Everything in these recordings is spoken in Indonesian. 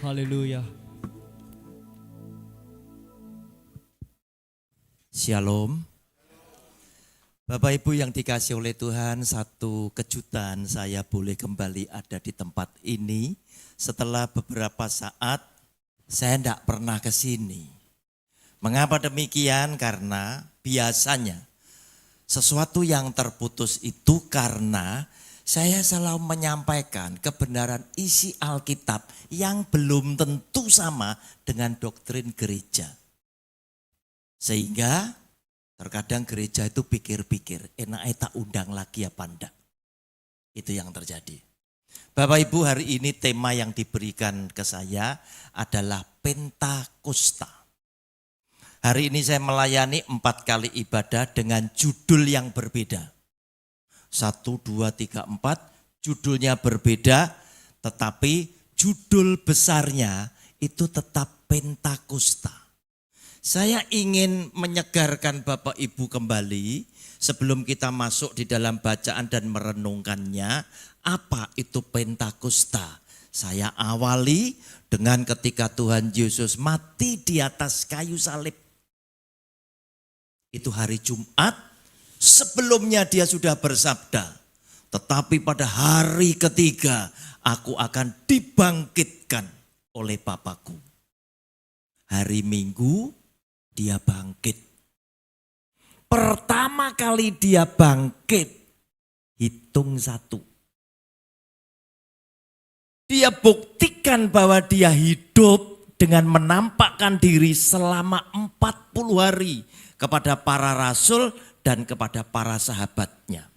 Haleluya. Shalom. Bapak Ibu yang dikasih oleh Tuhan, satu kejutan saya boleh kembali ada di tempat ini. Setelah beberapa saat saya tidak pernah ke sini. Mengapa demikian? Karena biasanya sesuatu yang terputus itu karena saya selalu menyampaikan kebenaran isi Alkitab yang belum tentu sama dengan doktrin gereja. Sehingga terkadang gereja itu pikir-pikir, enaknya tak undang lagi apa enggak. Itu yang terjadi. Bapak Ibu, hari ini tema yang diberikan ke saya adalah Pentakosta. Hari ini saya melayani 4 kali ibadah dengan judul yang berbeda. 1, 2, 3, 4 judulnya berbeda, tetapi judul besarnya itu tetap Pentakosta. Saya ingin menyegarkan Bapak Ibu kembali sebelum kita masuk di dalam bacaan dan merenungkannya. Apa itu Pentakosta? Saya awali dengan ketika Tuhan Yesus mati di atas kayu salib. Itu hari Jumat, sebelumnya dia sudah bersabda, tetapi pada hari ketiga aku akan dibangkitkan oleh Bapakku. Hari Minggu dia bangkit. Pertama kali dia bangkit, hitung 1. Dia buktikan bahwa dia hidup dengan menampakkan diri selama 40 hari kepada para rasul dan kepada para sahabatnya.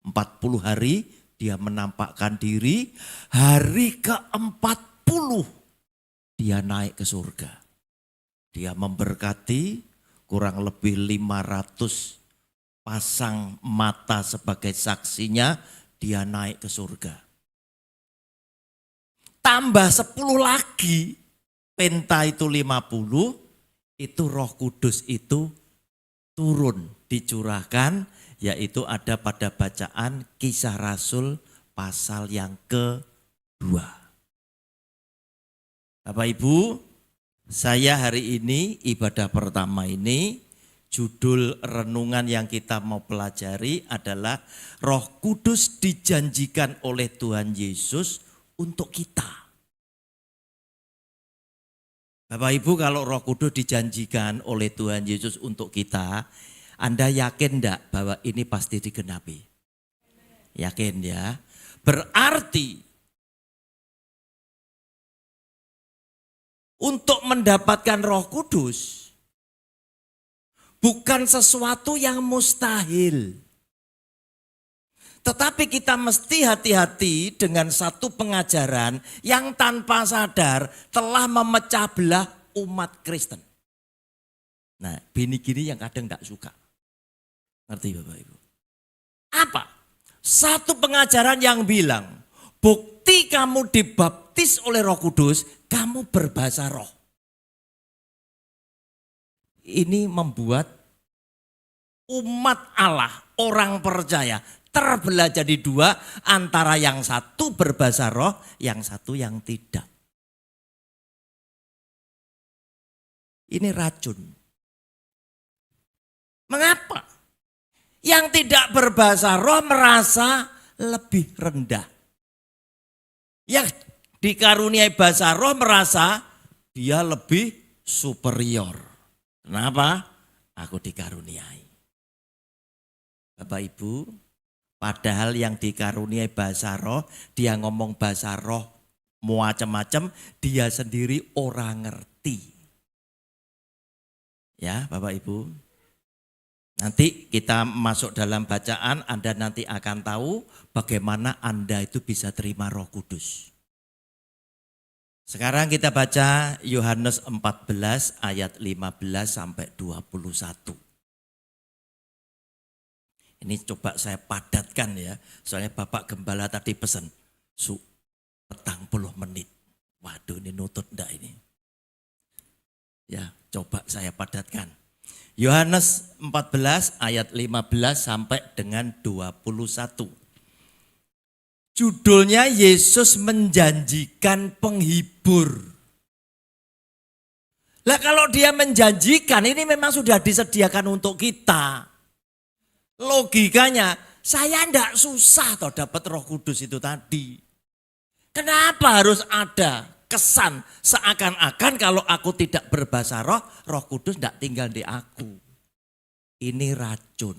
40 hari dia menampakkan diri, hari ke-40 dia naik ke surga. Dia memberkati kurang lebih 500 pasang mata sebagai saksinya, dia naik ke surga. Tambah 10 lagi, penta itu 50, itu Roh Kudus itu turun, dicurahkan, yaitu ada pada bacaan Kisah Rasul pasal yang ke-2. Bapak Ibu, saya hari ini ibadah pertama ini judul renungan yang kita mau pelajari adalah Roh Kudus dijanjikan oleh Tuhan Yesus untuk kita. Bapak Ibu, kalau Roh Kudus dijanjikan oleh Tuhan Yesus untuk kita, Anda yakin enggak bahwa ini pasti digenapi? Yakin ya? Berarti untuk mendapatkan Roh Kudus bukan sesuatu yang mustahil. Tetapi kita mesti hati-hati dengan satu pengajaran yang tanpa sadar telah memecah belah umat Kristen. Nah, gini-gini yang kadang tidak suka. Ngerti Bapak Ibu? Apa? Satu pengajaran yang bilang, bukti kamu dibaptis oleh Roh Kudus, kamu berbahasa roh. Ini membuat umat Allah, orang percaya, terbelah jadi 2, antara yang satu berbahasa roh, yang satu yang tidak. Ini racun. Mengapa? Yang tidak berbahasa roh merasa lebih rendah. Yang dikaruniai bahasa roh merasa dia lebih superior. Kenapa? Aku dikaruniai. Bapak Ibu, padahal yang dikaruniai bahasa roh, dia ngomong bahasa roh macam-macam, dia sendiri orang ngerti. Ya Bapak Ibu, nanti kita masuk dalam bacaan, Anda nanti akan tahu bagaimana Anda itu bisa terima Roh Kudus. Sekarang kita baca Yohanes 14 ayat 15 sampai 21. Ini coba saya padatkan ya, soalnya Bapak Gembala tadi pesan, 40 menit. Waduh, ini nutut enggak ini? Ya, coba saya padatkan. Yohanes 14 ayat 15 sampai dengan 21. Judulnya Yesus menjanjikan penghibur. Lah kalau dia menjanjikan ini memang sudah disediakan untuk kita. Logikanya saya enggak susah toh dapat Roh Kudus itu tadi. Kenapa harus ada kesan seakan-akan kalau aku tidak berbahasa roh, Roh Kudus enggak tinggal di aku. Ini racun.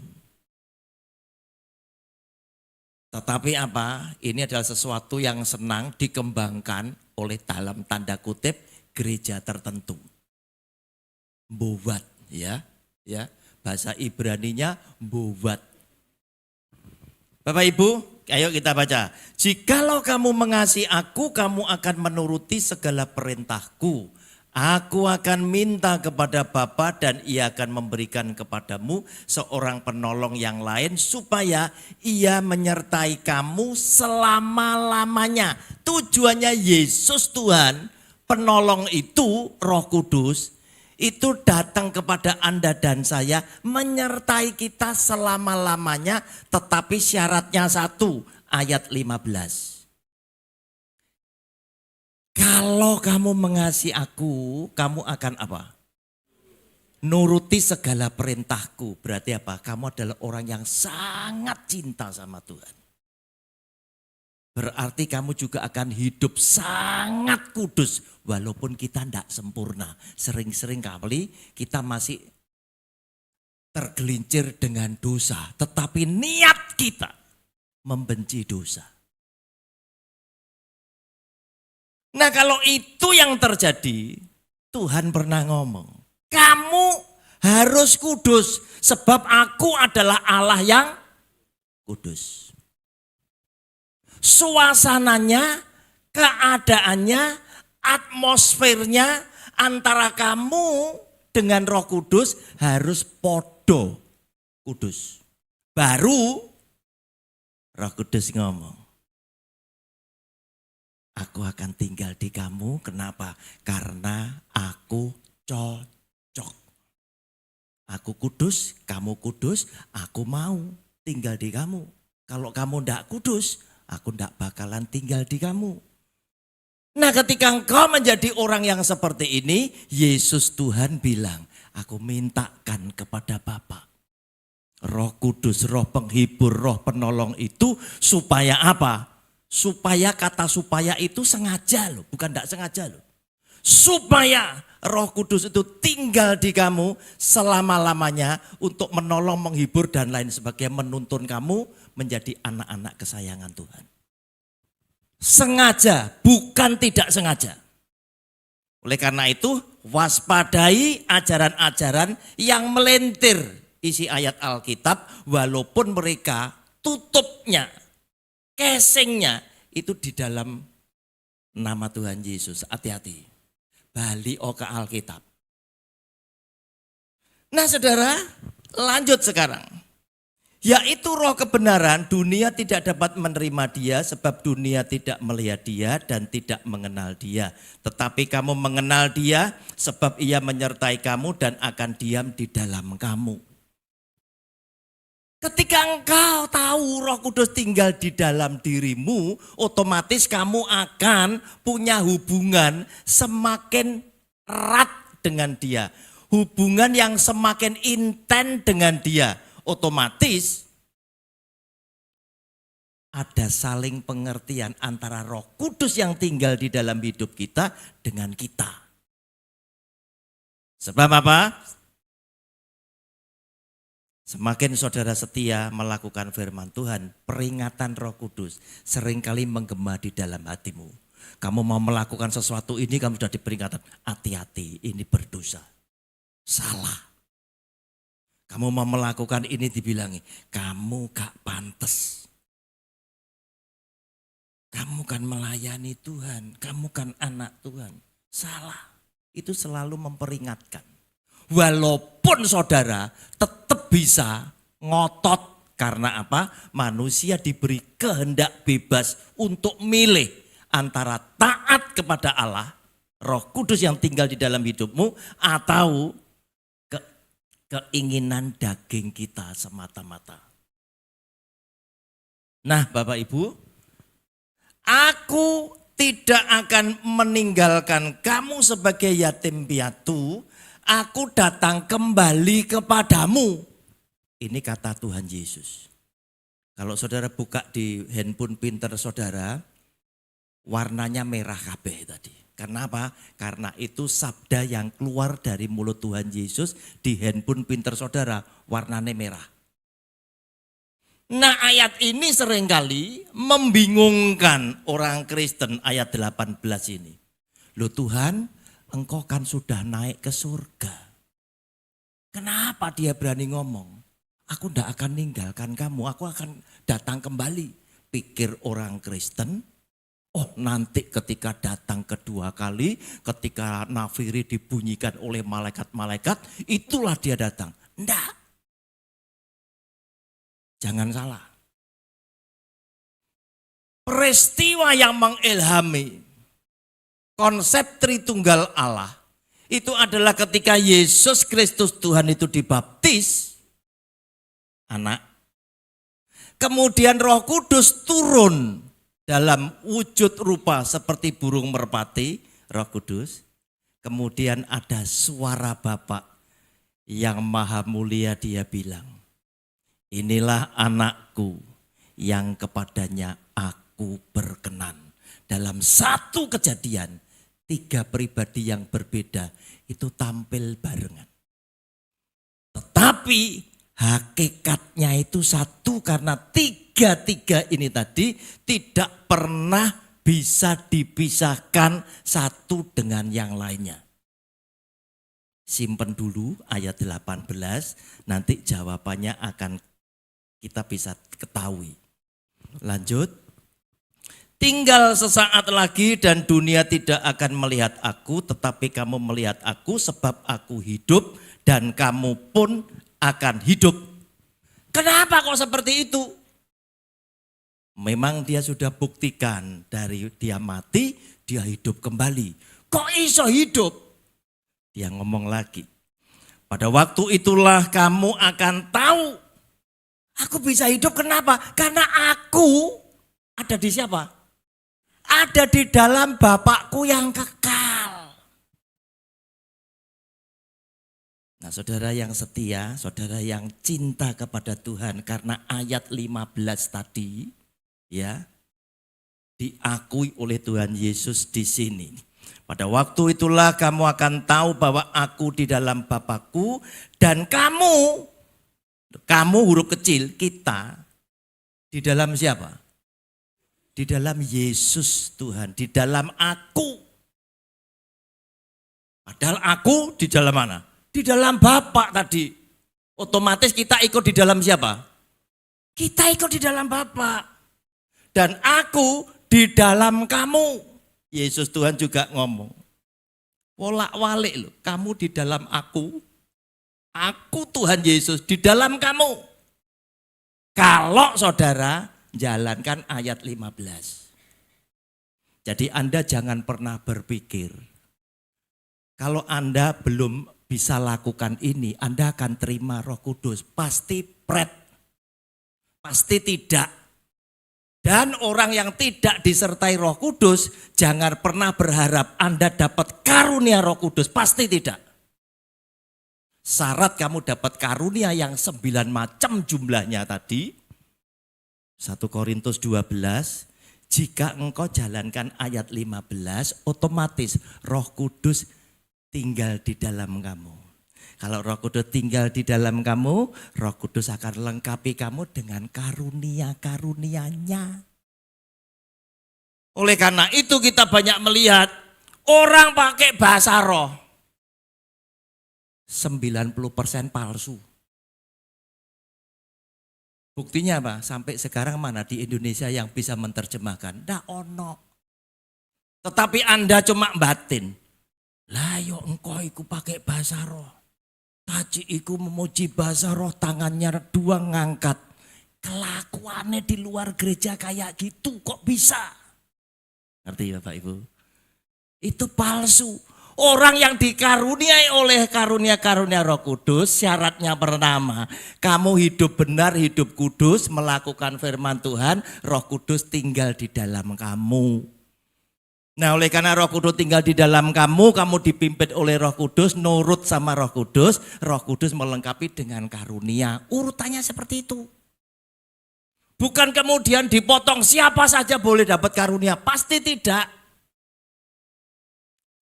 Tetapi apa? Ini adalah sesuatu yang senang dikembangkan oleh dalam tanda kutip gereja tertentu. Bowat ya. Bahasa Ibraninya bowat. Bapak Ibu, ayo kita baca. Jikalau kamu mengasihi aku, kamu akan menuruti segala perintahku. Aku akan minta kepada Bapa dan ia akan memberikan kepadamu seorang penolong yang lain supaya ia menyertai kamu selama-lamanya. Tujuannya Yesus Tuhan, penolong itu Roh Kudus, itu datang kepada Anda dan saya menyertai kita selama-lamanya, tetapi syaratnya satu, ayat 15. Kalau kamu mengasihi aku, kamu akan apa? Nuruti segala perintahku. Berarti apa? Kamu adalah orang yang sangat cinta sama Tuhan. Berarti kamu juga akan hidup sangat kudus. Walaupun kita tidak sempurna. Sering-sering kali kita masih tergelincir dengan dosa. Tetapi niat kita membenci dosa. Nah kalau itu yang terjadi, Tuhan pernah ngomong. Kamu harus kudus. Sebab aku adalah Allah yang kudus. Suasananya, keadaannya, atmosfernya antara kamu dengan Roh Kudus harus podo kudus. Baru Roh Kudus ngomong, aku akan tinggal di kamu. Kenapa? Karena aku cocok. Aku kudus, kamu kudus, aku mau tinggal di kamu. Kalau kamu tidak kudus, aku tidak bakalan tinggal di kamu. Nah ketika engkau menjadi orang yang seperti ini, Yesus Tuhan bilang, aku mintakan kepada Bapa. Roh Kudus, Roh Penghibur, Roh Penolong itu supaya apa? Supaya kata supaya itu sengaja loh, bukan tidak sengaja loh. Supaya Roh Kudus itu tinggal di kamu selama-lamanya untuk menolong, menghibur dan lain sebagainya, menuntun kamu menjadi anak-anak kesayangan Tuhan. Sengaja, bukan tidak sengaja. Oleh karena itu, waspadai ajaran-ajaran yang melintir isi ayat Alkitab, walaupun mereka tutupnya, casingnya itu di dalam nama Tuhan Yesus. Hati-hati. Balik ke Alkitab. Nah saudara, lanjut sekarang. Yaitu roh kebenaran, dunia tidak dapat menerima dia sebab dunia tidak melihat dia dan tidak mengenal dia. Tetapi kamu mengenal dia sebab ia menyertai kamu dan akan diam di dalam kamu. Ketika engkau tahu Roh Kudus tinggal di dalam dirimu, otomatis kamu akan punya hubungan semakin erat dengan dia. Hubungan yang semakin intens dengan dia. Otomatis ada saling pengertian antara Roh Kudus yang tinggal di dalam hidup kita dengan kita. Sebab apa? Semakin saudara setia melakukan firman Tuhan, peringatan Roh Kudus seringkali menggema di dalam hatimu. Kamu mau melakukan sesuatu ini, kamu sudah diperingatkan, hati-hati ini berdosa. Salah. Kamu mau melakukan ini dibilangi, kamu gak pantas. Kamu kan melayani Tuhan, kamu kan anak Tuhan. Salah. Itu selalu memperingatkan. Walaupun saudara tetap bisa ngotot. Karena apa? Manusia diberi kehendak bebas untuk milih antara taat kepada Allah, Roh Kudus yang tinggal di dalam hidupmu, atau keinginan daging kita semata-mata. Nah Bapak Ibu, Aku tidak akan meninggalkan kamu sebagai yatim piatu. Aku datang kembali kepadamu. Ini kata Tuhan Yesus. Kalau saudara buka di handphone pinter saudara, warnanya merah kabeh tadi. Karena apa? Karena itu sabda yang keluar dari mulut Tuhan Yesus di handphone pinter saudara, warnanya merah. Nah, ayat ini seringkali membingungkan orang Kristen, ayat 18 ini. Loh Tuhan, engkau kan sudah naik ke surga. Kenapa dia berani ngomong? Aku tidak akan ninggalkan kamu, aku akan datang kembali. Pikir orang Kristen, oh nanti ketika datang kedua kali, ketika nafiri dibunyikan oleh malaikat-malaikat, itulah dia datang. Enggak. Jangan salah. Peristiwa yang mengilhami konsep Tritunggal Allah itu adalah ketika Yesus Kristus Tuhan itu dibaptis, anak. Kemudian Roh Kudus turun dalam wujud rupa seperti burung merpati, Roh Kudus. Kemudian ada suara Bapa yang maha mulia, dia bilang, inilah anakku yang kepadanya aku berkenan. Dalam satu kejadian, 3 pribadi yang berbeda itu tampil barengan. Tetapi hakikatnya itu satu, karena tiga ini tadi tidak pernah bisa dipisahkan satu dengan yang lainnya. Simpen dulu ayat 18, nanti jawabannya akan kita bisa ketahui. Lanjut. Tinggal sesaat lagi dan dunia tidak akan melihat aku, tetapi kamu melihat aku sebab aku hidup dan kamu pun akan hidup. Kenapa kok seperti itu? Memang dia sudah buktikan dari dia mati, dia hidup kembali. Kok iso hidup? Dia ngomong lagi. Pada waktu itulah kamu akan tahu. Aku bisa hidup kenapa? Karena aku ada di siapa? Ada di dalam Bapakku yang kekal. Nah, saudara yang setia, saudara yang cinta kepada Tuhan, karena ayat 15 tadi ya diakui oleh Tuhan Yesus di sini. Pada waktu itulah kamu akan tahu bahwa aku di dalam Bapakku dan kamu huruf kecil, kita di dalam siapa? Di dalam Yesus Tuhan, di dalam aku. Padahal aku di dalam mana? Di dalam Bapa tadi. Otomatis kita ikut di dalam siapa? Kita ikut di dalam Bapa. Dan aku di dalam kamu. Yesus Tuhan juga ngomong. Wolak-walik loh, kamu di dalam aku. Aku Tuhan Yesus di dalam kamu. Kalau saudara jalankan ayat 15. Jadi Anda jangan pernah berpikir, kalau Anda belum bisa lakukan ini, Anda akan terima Roh Kudus. Pasti pret, pasti tidak. Dan orang yang tidak disertai Roh Kudus, jangan pernah berharap Anda dapat karunia Roh Kudus. Pasti tidak. Syarat kamu dapat karunia yang 9 macam jumlahnya tadi, 1 Korintus 12, jika engkau jalankan ayat 15, otomatis Roh Kudus tinggal di dalam kamu. Kalau Roh Kudus tinggal di dalam kamu, Roh Kudus akan lengkapi kamu dengan karunia-karunianya. Oleh karena itu kita banyak melihat orang pakai bahasa roh. 90% palsu. Buktinya apa? Sampai sekarang mana di Indonesia yang bisa menerjemahkan? Ndak ono. Tetapi Anda cuma batin. Lah yo engkau iku pakai bahasa roh. Taji iku memuji bahasa roh, tangannya 2 ngangkat. Kelakuannya di luar gereja kayak gitu kok bisa? Ngerti Bapak Ibu? Itu palsu. Orang yang dikaruniai oleh karunia-karunia Roh Kudus, syaratnya pertama, kamu hidup benar, hidup kudus, melakukan firman Tuhan, Roh Kudus tinggal di dalam kamu. Nah, oleh karena Roh Kudus tinggal di dalam kamu, kamu dipimpin oleh Roh Kudus, nurut sama Roh Kudus melengkapi dengan karunia. Urutannya seperti itu. Bukan kemudian dipotong siapa saja boleh dapat karunia, pasti tidak.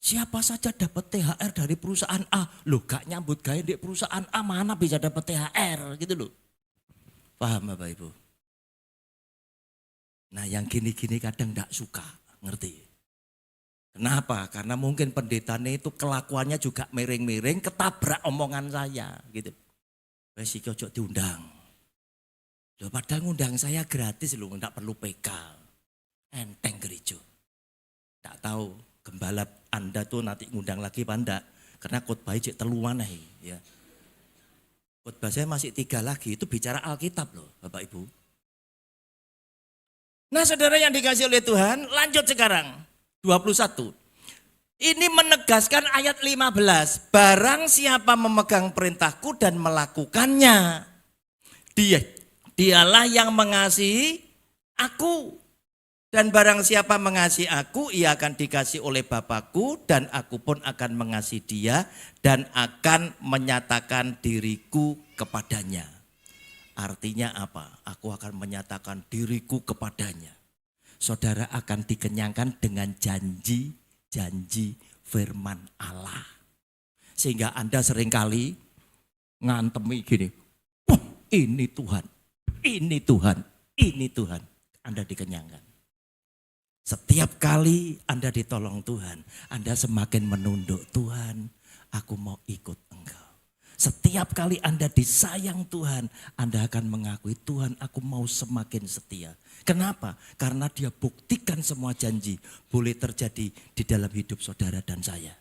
Siapa saja dapat THR dari perusahaan A, loh gak nyambut gaya di perusahaan A, mana bisa dapat THR gitu loh. Paham Bapak Ibu? Nah yang gini-gini kadang gak suka, ngerti? Kenapa? Karena mungkin pendetanya itu kelakuannya juga miring-miring, ketabrak omongan saya gitu. Resiko cocok diundang. Loh padahal ngundang saya gratis loh, gak perlu PK. Enteng gereja. Tak tahu. Gembala Anda tuh nanti ngundang lagi apa enggak? Karena khotbah cek telu maneh ya. Khotbah saya masih 3 lagi, itu bicara Alkitab loh Bapak Ibu. Nah saudara yang dikasih oleh Tuhan, lanjut sekarang 21. Ini menegaskan ayat 15. Barang siapa memegang perintahku dan melakukannya, dialah yang mengasihi aku. Dan barang siapa mengasihi aku, ia akan dikasih oleh Bapakku, dan aku pun akan mengasihi dia, dan akan menyatakan diriku kepadanya. Artinya apa? Aku akan menyatakan diriku kepadanya. Saudara akan dikenyangkan dengan janji-janji firman Allah. Sehingga Anda seringkali ngantemi gini, ini Tuhan, ini Tuhan, ini Tuhan. Anda dikenyangkan. Setiap kali Anda ditolong Tuhan, Anda semakin menunduk Tuhan, aku mau ikut Engkau. Setiap kali Anda disayang Tuhan, Anda akan mengakui Tuhan, aku mau semakin setia. Kenapa? Karena Dia buktikan semua janji boleh terjadi di dalam hidup saudara dan saya.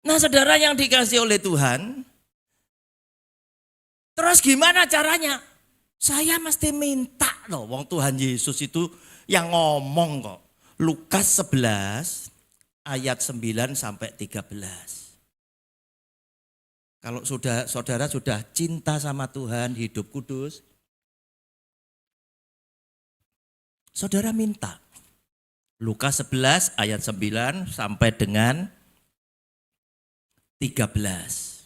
Nah saudara yang dikasih oleh Tuhan, terus gimana caranya? Saya mesti minta loh, wong Tuhan Yesus itu yang ngomong kok. Lukas 11 ayat 9 sampai 13. Kalau saudara sudah cinta sama Tuhan, hidup kudus, saudara minta. Lukas 11 ayat 9 sampai dengan 13.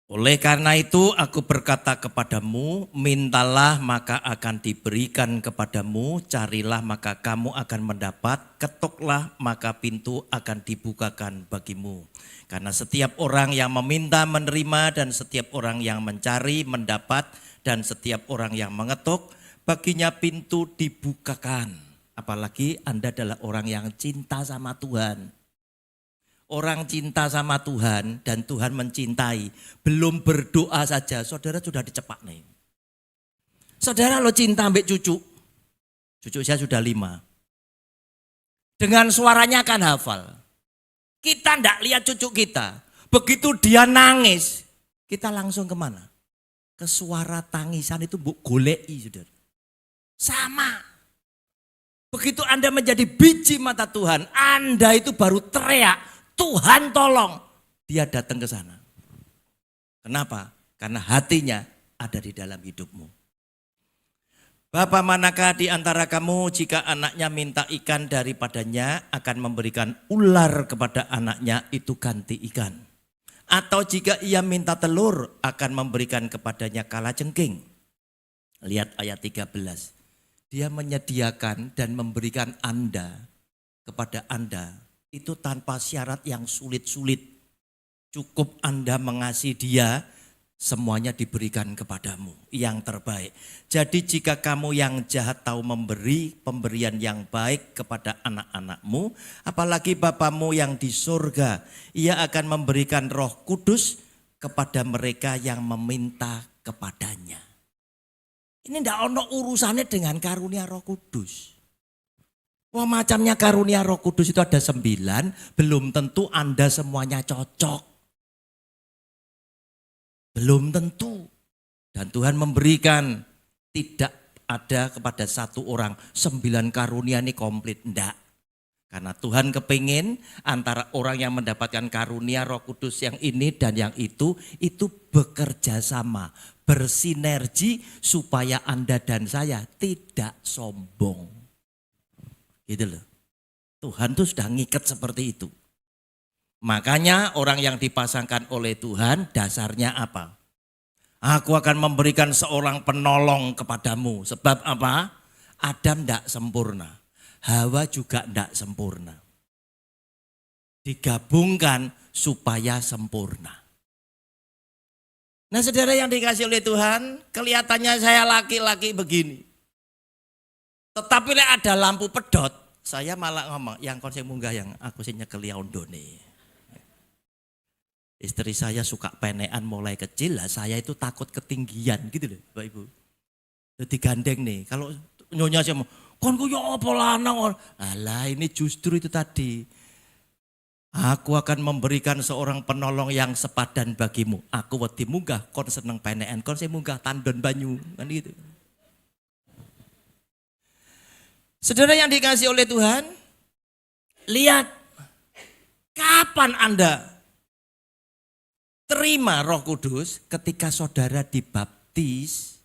Oleh karena itu aku berkata kepadamu, mintalah maka akan diberikan kepadamu, carilah maka kamu akan mendapat, ketuklah maka pintu akan dibukakan bagimu. Karena setiap orang yang meminta menerima, dan setiap orang yang mencari mendapat, dan setiap orang yang mengetuk baginya pintu dibukakan. Apalagi Anda adalah orang yang cinta sama Tuhan. Orang cinta sama Tuhan dan Tuhan mencintai, belum berdoa saja, saudara sudah dicepak nih. Saudara lo cinta ambek cucu saya sudah 5. Dengan suaranya kan hafal. Kita ndak lihat cucu kita, begitu dia nangis, kita langsung kemana? Ke suara tangisan itu golei saudara. Sama. Begitu Anda menjadi biji mata Tuhan, Anda itu baru teriak, Tuhan tolong, dia datang ke sana. Kenapa? Karena hatinya ada di dalam hidupmu. Bapa manakah di antara kamu jika anaknya minta ikan daripadanya akan memberikan ular kepada anaknya itu ganti ikan. Atau jika ia minta telur akan memberikan kepadanya kalajengking. Lihat ayat 13. Dia menyediakan dan memberikan Anda kepada Anda. Itu tanpa syarat yang sulit-sulit. Cukup Anda mengasihi dia, semuanya diberikan kepadamu yang terbaik. Jadi jika kamu yang jahat tahu memberi pemberian yang baik kepada anak-anakmu, apalagi Bapamu yang di surga, ia akan memberikan Roh Kudus kepada mereka yang meminta kepadanya. Ini tidak ada urusannya dengan karunia Roh Kudus. Wah macamnya karunia Roh Kudus itu ada 9, belum tentu Anda semuanya cocok. Belum tentu. Dan Tuhan memberikan tidak ada kepada satu orang 9 karunia ini komplit, enggak. Karena Tuhan kepingin antara orang yang mendapatkan karunia Roh Kudus yang ini dan yang itu bekerja sama, bersinergi supaya Anda dan saya tidak sombong. Gitu loh. Tuhan tuh sudah ngikat seperti itu. Makanya orang yang dipasangkan oleh Tuhan dasarnya apa? Aku akan memberikan seorang penolong kepadamu. Sebab apa? Adam tidak sempurna. Hawa juga tidak sempurna. Digabungkan supaya sempurna. Nah saudara yang dikasih oleh Tuhan, kelihatannya saya laki-laki begini. Tetapi ada lampu pedot, saya malah ngomong, yang kon sing munggah yang aku sing nyekeli ondone. Istri saya suka penekan mulai kecil lah, saya itu takut ketinggian gitu loh Bapak Ibu. Jadi gandeng nih, kalau nyonya saya mau, kon ku yo apa lanang. Alah ini justru itu tadi. Aku akan memberikan seorang penolong yang sepadan bagimu. Aku wedi munggah, kon seneng penekan, kon saya munggah tandon banyu, kan gitu. Saudara yang dikasih oleh Tuhan, lihat kapan Anda terima Roh Kudus ketika saudara dibaptis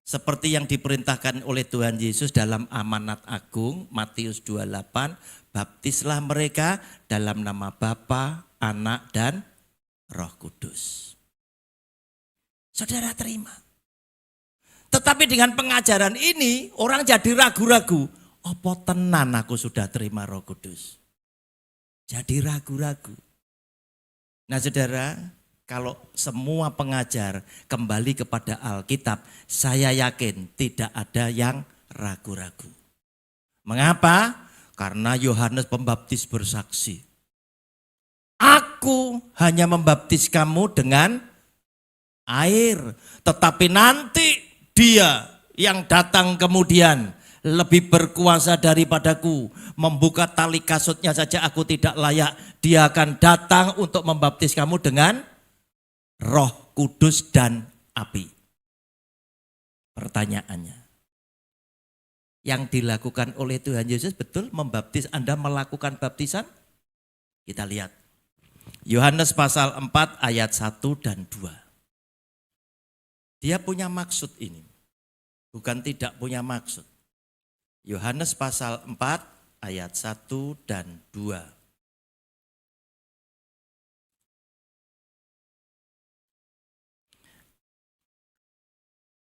seperti yang diperintahkan oleh Tuhan Yesus dalam amanat agung Matius 28, baptislah mereka dalam nama Bapa, Anak dan Roh Kudus. Saudara terima. Tetapi dengan pengajaran ini orang jadi ragu-ragu. Apa tenan aku sudah terima Roh Kudus? Jadi ragu-ragu. Nah saudara, kalau semua pengajar kembali kepada Alkitab, saya yakin tidak ada yang ragu-ragu. Mengapa? Karena Yohanes Pembaptis bersaksi. Aku hanya membaptis kamu dengan air, tetapi nanti Dia yang datang kemudian lebih berkuasa daripadaku. Membuka tali kasutnya saja aku tidak layak. Dia akan datang untuk membaptis kamu dengan Roh Kudus dan api. Pertanyaannya, yang dilakukan oleh Tuhan Yesus betul membaptis Anda melakukan baptisan? Kita lihat. Yohanes pasal 4 ayat 1 dan 2. Dia punya maksud ini. Bukan tidak punya maksud. Yohanes pasal 4 ayat 1 dan 2.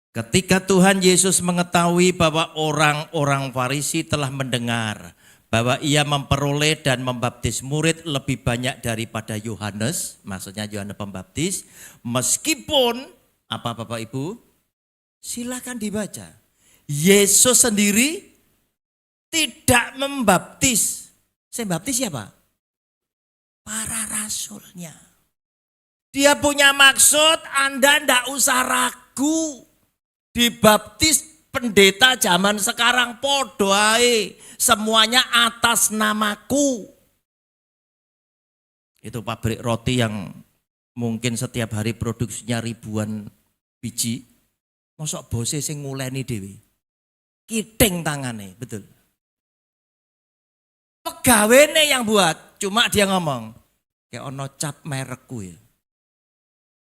Ketika Tuhan Yesus mengetahui bahwa orang-orang Farisi telah mendengar bahwa ia memperoleh dan membaptis murid lebih banyak daripada Yohanes, maksudnya Yohanes Pembaptis, meskipun apa Bapak Ibu? Silakan dibaca. Yesus sendiri tidak membaptis. Saya baptis siapa? Para rasulnya. Dia punya maksud, Anda tidak usah ragu. Dibaptis pendeta zaman sekarang podo ae. Semuanya atas namaku. Itu pabrik roti yang mungkin setiap hari produksinya ribuan biji. Mosok bose sing nguleni dhewe. Kiting tangane, betul. Pegawene yang buat, cuma dia ngomong, kayak ono cap merekku ya.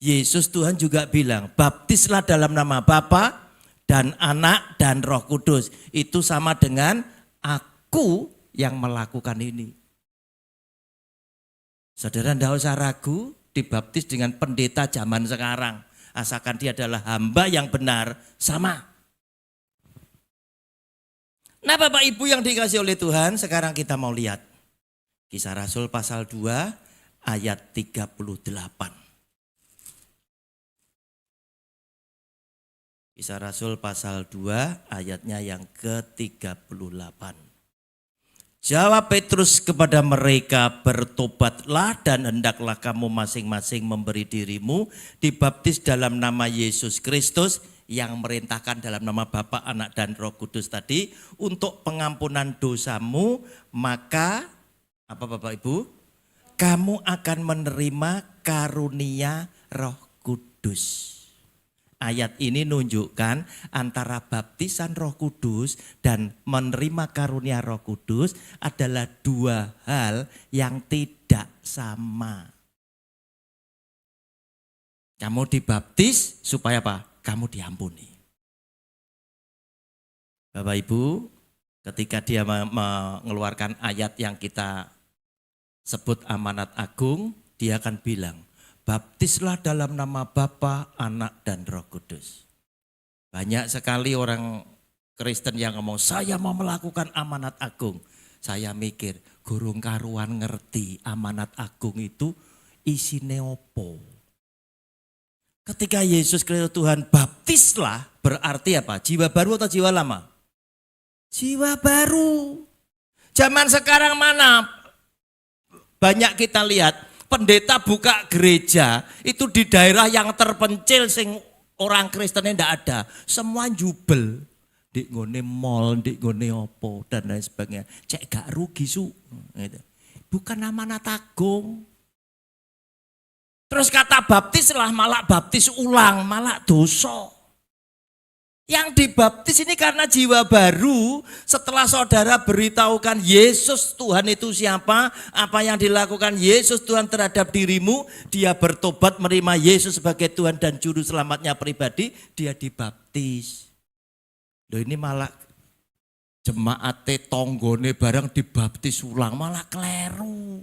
Yesus Tuhan juga bilang, baptislah dalam nama Bapa dan Anak dan Roh Kudus. Itu sama dengan aku yang melakukan ini. Saudara tidak usah ragu, dibaptis dengan pendeta zaman sekarang. Asalkan dia adalah hamba yang benar, sama. Nah Bapak Ibu yang dikasih oleh Tuhan, sekarang kita mau lihat. Kisah Rasul pasal 2 ayat 38. Kisah Rasul pasal 2 ayatnya yang ke-38. Jawab Petrus kepada mereka, bertobatlah dan hendaklah kamu masing-masing memberi dirimu dibaptis dalam nama Yesus Kristus yang merintahkan dalam nama Bapa, Anak dan Roh Kudus tadi untuk pengampunan dosamu, maka apa Bapak Ibu? Kamu akan menerima karunia Roh Kudus. Ayat ini nunjukkan antara baptisan Roh Kudus dan menerima karunia Roh Kudus adalah dua hal yang tidak sama. Kamu dibaptis supaya apa? Kamu diampuni. Bapak Ibu, ketika dia mengeluarkan ayat yang kita sebut amanat agung, dia akan bilang, baptislah dalam nama Bapa, Anak, dan Roh Kudus. Banyak sekali orang Kristen yang ngomong, saya mau melakukan amanat agung. Saya mikir, gurung karuan ngerti amanat agung itu isine opo. Ketika Yesus Kristus Tuhan baptislah, berarti apa? Jiwa baru atau jiwa lama? Jiwa baru. Zaman sekarang mana? Banyak kita lihat, pendeta buka gereja itu di daerah yang terpencil sing orang Kristennya tidak ada. Semua jubel. Di ngone mall, di ngone opo dan lain sebagainya. Cek gak rugi su. Bukan amanat agung. Terus kata baptislah malah baptis ulang, malah dosa. Yang dibaptis ini karena jiwa baru setelah saudara beritahukan Yesus Tuhan itu siapa, apa yang dilakukan Yesus Tuhan terhadap dirimu, dia bertobat menerima Yesus sebagai Tuhan dan Juru Selamatnya pribadi, dia dibaptis. Loh ini malah jemaat tonggone bareng dibaptis ulang, malah keliru.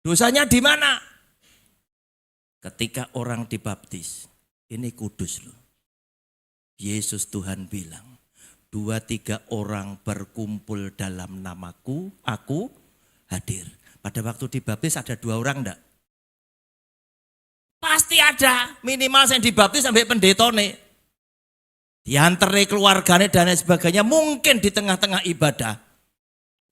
Dosanya di mana? Ketika orang dibaptis, ini kudus loh. Yesus Tuhan bilang, 2-3 orang berkumpul dalam namaku, aku hadir. Pada waktu dibaptis ada 2 orang enggak? Pasti ada, minimal yang dibaptis sampai pendetone. Diantere keluarganya dan lain sebagainya, mungkin di tengah-tengah ibadah.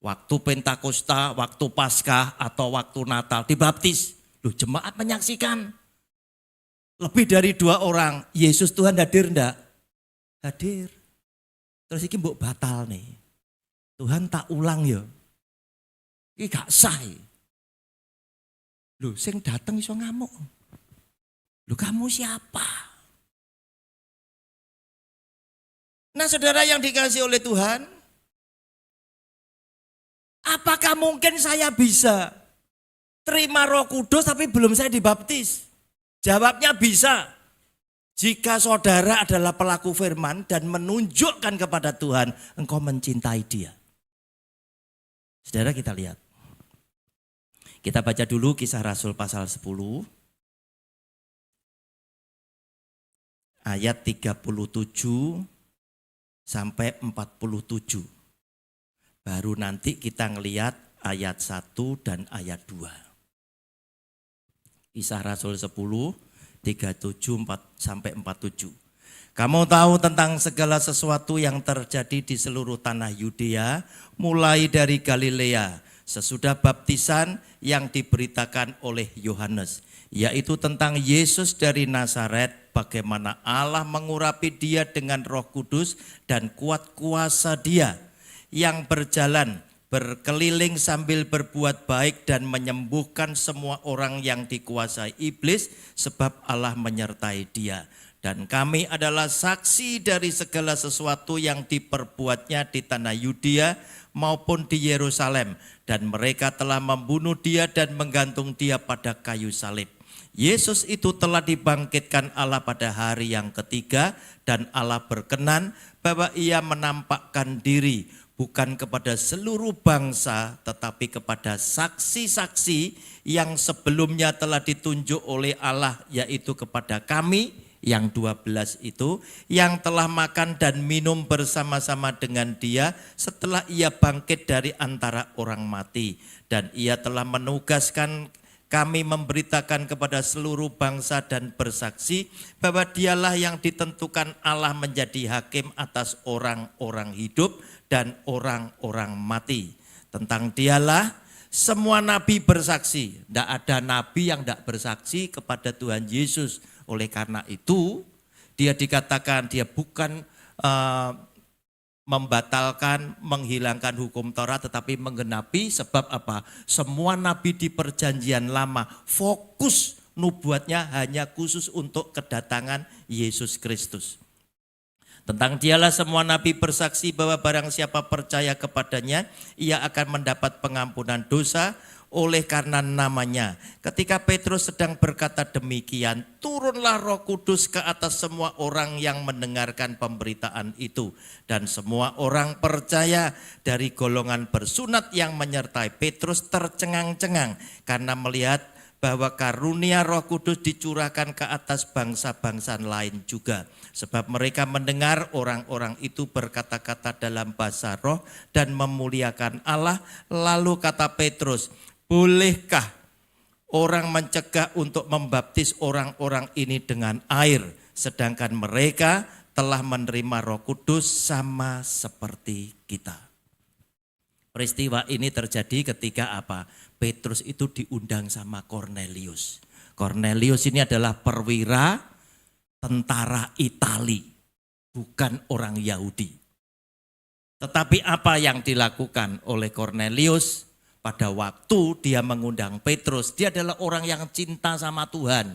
Waktu Pentakosta, waktu Paskah, atau waktu Natal dibaptis. Loh jemaat menyaksikan. Lebih dari 2 orang, Yesus Tuhan hadir enggak? Hadir. Terus ini mbok batal nih. Tuhan tak ulang ya. Ini gak sah. Loh sing datang iso ngamuk. Loh kamu siapa? Nah saudara yang dikasih oleh Tuhan, apakah mungkin saya bisa terima Roh Kudus tapi belum saya dibaptis? Jawabnya bisa. Jika saudara adalah pelaku firman dan menunjukkan kepada Tuhan, engkau mencintai dia. Saudara kita lihat. Kita baca dulu Kisah Rasul pasal 10. Ayat 37 sampai 47. Baru nanti kita ngelihat ayat 1 dan ayat 2. Kisah Rasul 10, 37 sampai 47. Kamu tahu tentang segala sesuatu yang terjadi di seluruh tanah Yudea, mulai dari Galilea, sesudah baptisan yang diberitakan oleh Yohanes, yaitu tentang Yesus dari Nazaret, bagaimana Allah mengurapi dia dengan Roh Kudus dan kuat kuasa dia, yang berjalan berkeliling sambil berbuat baik dan menyembuhkan semua orang yang dikuasai iblis, sebab Allah menyertai dia. Dan kami adalah saksi dari segala sesuatu yang diperbuatnya di tanah Yudea maupun di Yerusalem. Dan mereka telah membunuh dia dan menggantung dia pada kayu salib. Yesus itu telah dibangkitkan Allah pada hari yang ketiga, dan Allah berkenan bahwa ia menampakkan diri bukan kepada seluruh bangsa, tetapi kepada saksi-saksi yang sebelumnya telah ditunjuk oleh Allah, yaitu kepada kami, yang 12 itu, yang telah makan dan minum bersama-sama dengan dia setelah ia bangkit dari antara orang mati. Dan ia telah menugaskan kami memberitakan kepada seluruh bangsa dan bersaksi bahwa dialah yang ditentukan Allah menjadi hakim atas orang-orang hidup dan orang-orang mati. Tentang dialah semua nabi bersaksi. Tidak ada nabi yang tidak bersaksi kepada Tuhan Yesus. Oleh karena itu dia dikatakan dia bukan membatalkan, menghilangkan hukum Taurat, tetapi menggenapi. Sebab apa? Semua nabi di perjanjian lama fokus nubuatnya hanya khusus untuk kedatangan Yesus Kristus. Tentang dialah semua nabi bersaksi bahwa barang siapa percaya kepadanya, ia akan mendapat pengampunan dosa oleh karena namanya. Ketika Petrus sedang berkata demikian, turunlah Roh Kudus ke atas semua orang yang mendengarkan pemberitaan itu. Dan semua orang percaya. Dari golongan bersunat yang menyertai Petrus tercengang-cengang karena melihat bahwa karunia Roh Kudus dicurahkan ke atas bangsa-bangsa lain juga. Sebab mereka mendengar orang-orang itu berkata-kata dalam bahasa roh dan memuliakan Allah. Lalu kata Petrus, bolehkah orang mencegah untuk membaptis orang-orang ini dengan air, sedangkan mereka telah menerima Roh Kudus sama seperti kita? Peristiwa ini terjadi ketika apa? Petrus itu diundang sama Kornelius. Kornelius ini adalah perwira tentara Itali, bukan orang Yahudi. Tetapi apa yang dilakukan oleh Kornelius pada waktu dia mengundang Petrus? Dia adalah orang yang cinta sama Tuhan.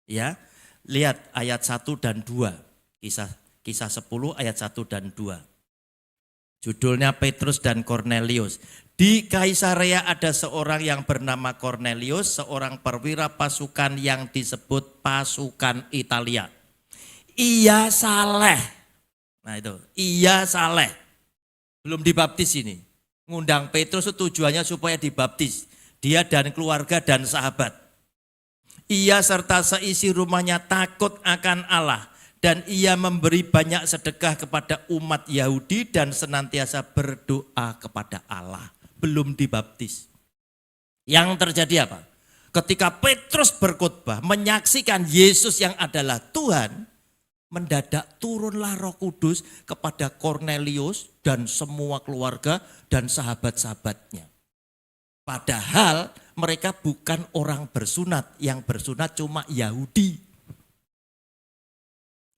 Ya, lihat ayat 1 dan 2. Kisah 10 ayat 1 dan 2. Judulnya Petrus dan Kornelius. Di Kaisarea ada seorang yang bernama Kornelius, seorang perwira pasukan yang disebut pasukan Italia. Ia saleh. Nah itu, ia saleh. Belum dibaptis ini. Ngundang Petrus tujuannya supaya dibaptis. Dia dan keluarga dan sahabat. Ia serta seisi rumahnya takut akan Allah. Dan ia memberi banyak sedekah kepada umat Yahudi dan senantiasa berdoa kepada Allah. Belum dibaptis. Yang terjadi apa? Ketika Petrus berkhotbah menyaksikan Yesus yang adalah Tuhan, mendadak turunlah Roh Kudus kepada Kornelius dan semua keluarga dan sahabat-sahabatnya. Padahal mereka bukan orang bersunat, yang bersunat cuma Yahudi.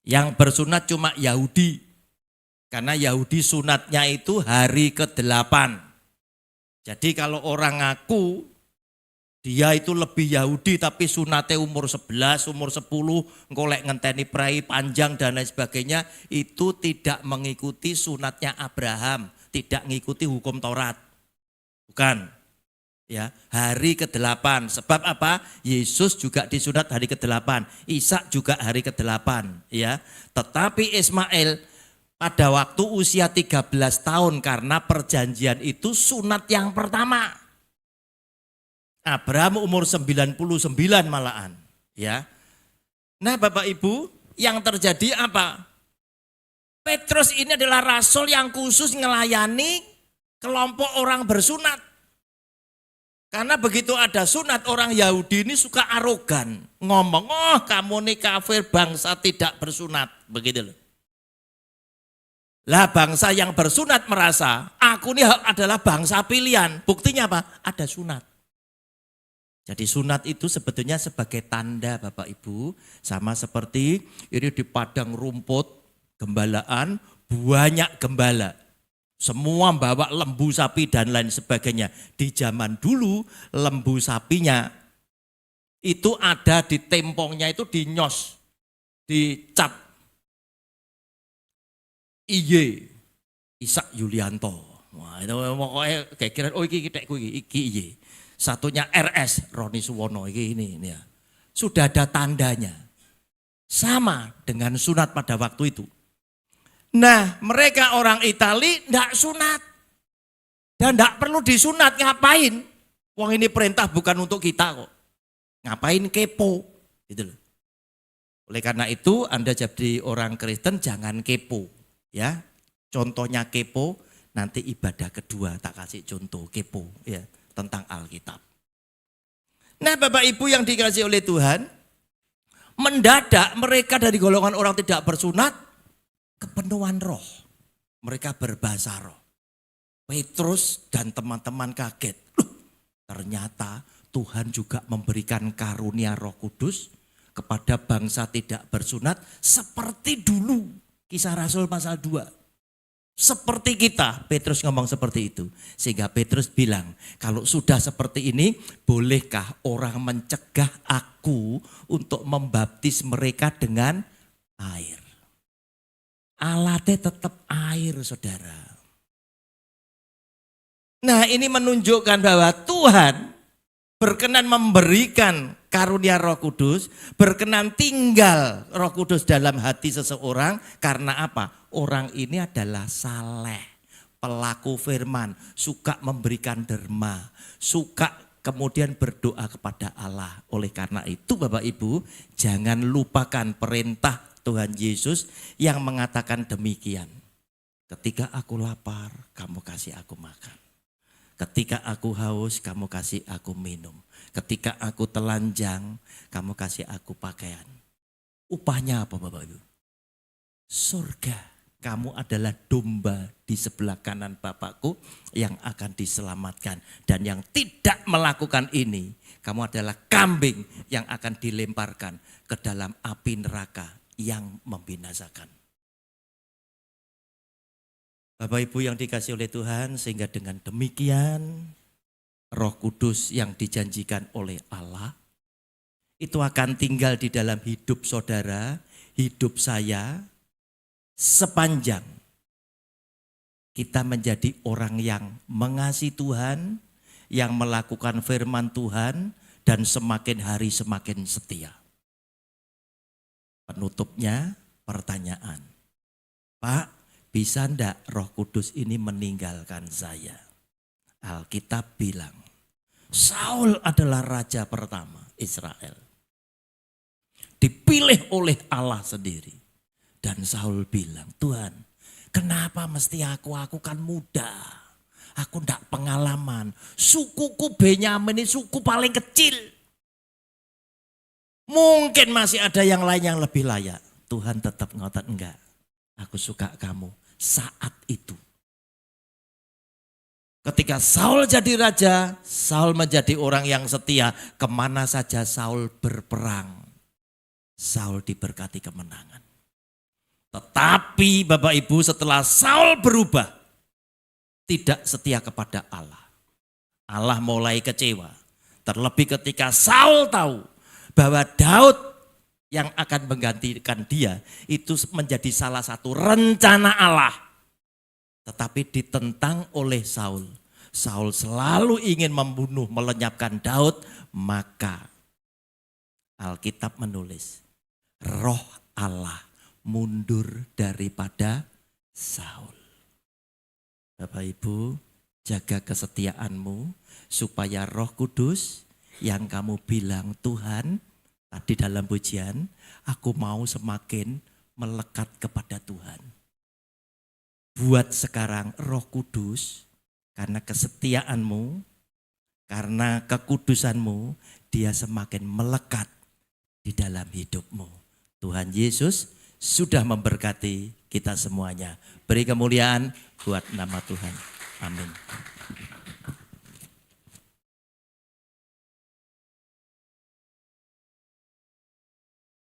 Yang bersunat cuma Yahudi. Karena Yahudi sunatnya itu hari ke-8. Jadi kalau orang ngaku dia itu lebih Yahudi tapi sunatnya umur 11, umur 10, ngolek ngenteni prai panjang dan lain sebagainya, itu tidak mengikuti sunatnya Abraham, tidak mengikuti hukum Taurat. Bukan. Ya, hari ke-8. Sebab apa? Yesus juga disunat hari ke-8. Ishak juga hari ke-8, ya. Tetapi Ismail pada waktu usia 13 tahun karena perjanjian itu sunat yang pertama. Abraham umur 99 malahan, ya. Nah, Bapak Ibu, yang terjadi apa? Petrus ini adalah rasul yang khusus melayani kelompok orang bersunat. Karena begitu ada sunat, orang Yahudi ini suka arogan. Ngomong, oh kamu nih kafir, bangsa tidak bersunat. Begitu loh. Lah bangsa yang bersunat merasa, aku ini adalah bangsa pilihan. Buktinya apa? Ada sunat. Jadi sunat itu sebetulnya sebagai tanda Bapak Ibu. Sama seperti ini di padang rumput, gembalaan, banyak gembala. Semua bawa lembu sapi dan lain sebagainya. Di zaman dulu lembu sapinya itu ada di tempongnya itu dinyos, dicap. Iye, Ishak Yulianto. Wah, itu pokoknya kayak kira oh iki iye. Satunya RS Roni Suwono ini ya. Sudah ada tandanya. Sama dengan sunat pada waktu itu. Nah, mereka orang Itali enggak sunat. Dan enggak perlu disunat, ngapain? Wong ini perintah bukan untuk kita kok. Ngapain kepo? Gitu loh. Oleh karena itu, Anda jadi orang Kristen jangan kepo, ya. Contohnya kepo, nanti ibadah kedua tak kasih contoh kepo, ya, tentang Alkitab. Nah, Bapak Ibu yang dikasihi oleh Tuhan, mendadak mereka dari golongan orang tidak bersunat kepenuhan roh. Mereka berbahasa roh. Petrus dan teman-teman kaget. Ternyata Tuhan juga memberikan karunia Roh Kudus kepada bangsa tidak bersunat seperti dulu. Kisah Rasul pasal 2. Seperti kita, Petrus ngomong seperti itu. Sehingga Petrus bilang, kalau sudah seperti ini, bolehkah orang mencegah aku untuk membaptis mereka dengan air? Alatnya tetap air, saudara. Nah, ini menunjukkan bahwa Tuhan berkenan memberikan karunia Roh Kudus, berkenan tinggal Roh Kudus dalam hati seseorang. Karena apa? Orang ini adalah saleh, pelaku firman, suka memberikan derma, suka kemudian berdoa kepada Allah. Oleh karena itu Bapak Ibu, jangan lupakan perintah Tuhan Yesus yang mengatakan demikian. Ketika aku lapar, kamu kasih aku makan. Ketika aku haus, kamu kasih aku minum. Ketika aku telanjang, kamu kasih aku pakaian. Upahnya apa Bapak Ibu? Surga. Kamu adalah domba di sebelah kanan Bapakku yang akan diselamatkan. Dan yang tidak melakukan ini, kamu adalah kambing yang akan dilemparkan ke dalam api neraka yang membinasakan. Bapak Ibu yang dikasih oleh Tuhan, sehingga dengan demikian Roh Kudus yang dijanjikan oleh Allah itu akan tinggal di dalam hidup saudara, hidup saya, sepanjang kita menjadi orang yang mengasihi Tuhan, yang melakukan firman Tuhan, dan semakin hari semakin setia. Penutupnya pertanyaan, Pak, bisa ndak Roh Kudus ini meninggalkan saya? Alkitab bilang, Saul adalah raja pertama Israel. Dipilih oleh Allah sendiri. Dan Saul bilang, Tuhan, kenapa mesti aku? Aku kan muda. Aku ndak pengalaman. Sukuku Benyamin ini suku paling kecil. Mungkin masih ada yang lain yang lebih layak. Tuhan tetap ngotot, enggak. Aku suka kamu saat itu. Ketika Saul jadi raja, Saul menjadi orang yang setia. Kemana saja Saul berperang, Saul diberkati kemenangan. Tetapi Bapak Ibu, setelah Saul berubah, tidak setia kepada Allah. Allah mulai kecewa. Terlebih ketika Saul tahu bahwa Daud yang akan menggantikan dia itu menjadi salah satu rencana Allah. Tetapi ditentang oleh Saul. Saul selalu ingin membunuh, melenyapkan Daud. Maka Alkitab menulis, Roh Allah mundur daripada Saul. Bapak Ibu, jaga kesetiaanmu supaya Roh Kudus yang kamu bilang, Tuhan, tadi dalam pujian, aku mau semakin melekat kepada Tuhan. Buat sekarang Roh Kudus, karena kesetiaanmu, karena kekudusanmu, dia semakin melekat di dalam hidupmu. Tuhan Yesus sudah memberkati kita semuanya. Beri kemuliaan buat nama Tuhan. Amin.